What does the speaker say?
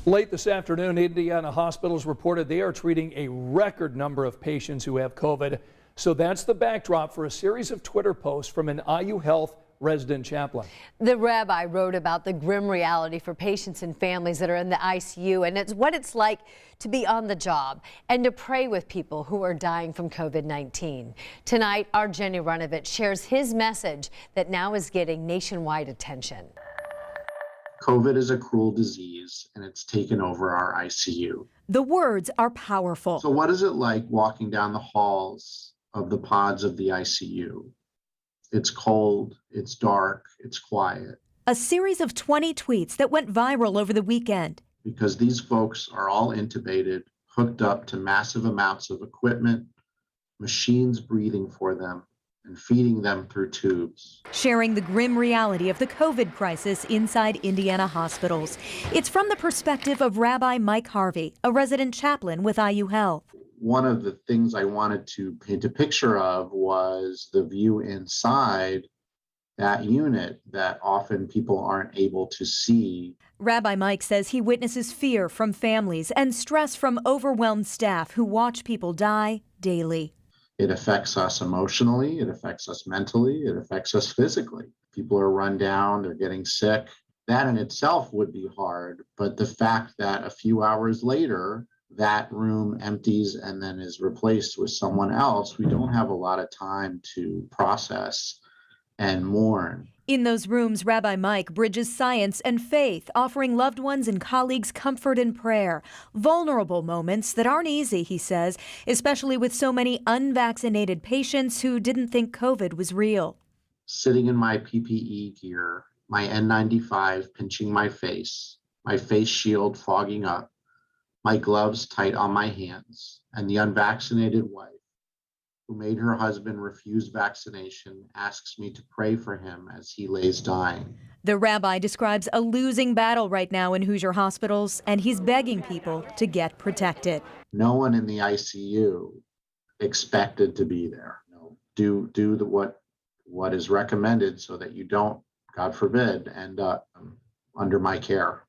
Late this afternoon, Indiana hospitals reported they are treating a record number of patients who have COVID. So that's the backdrop for a series of Twitter posts from an IU Health resident chaplain. The rabbi wrote about the grim reality for patients and families that are in the ICU, and it's what it's like to be on the job and to pray with people who are dying from COVID-19. Tonight, our Jenny Runovich shares his message that now is getting nationwide attention. COVID is a cruel disease, and it's taken over our ICU. The words are powerful. So what is it like walking down the halls of the pods of the ICU? It's cold, it's dark, it's quiet. A series of 20 tweets that went viral over the weekend. Because these folks are all intubated, hooked up to massive amounts of equipment, machines breathing for them, and feeding them through tubes. Sharing the grim reality of the COVID crisis inside Indiana hospitals. It's from the perspective of Rabbi Mike Harvey, a resident chaplain with IU Health. One of the things I wanted to paint a picture of was the view inside that unit that often people aren't able to see. Rabbi Mike says he witnesses fear from families and stress from overwhelmed staff who watch people die daily. It affects us emotionally, it affects us mentally, it affects us physically. People are run down, they're getting sick. That in itself would be hard, but the fact that a few hours later, that room empties and then is replaced with someone else, we don't have a lot of time to process and mourn. In those rooms, Rabbi Mike bridges science and faith, offering loved ones and colleagues comfort and prayer. Vulnerable moments that aren't easy, he says, especially with so many unvaccinated patients who didn't think COVID was real. Sitting in my PPE gear, my N95 pinching my face shield fogging up, my gloves tight on my hands, and the unvaccinated wife who made her husband refuse vaccination asks me to pray for him as he lays dying. The rabbi describes a losing battle right now in Hoosier hospitals, and he's begging people to get protected. No one in the ICU expected to be there. Do what is recommended so that you don't, God forbid, end up under my care.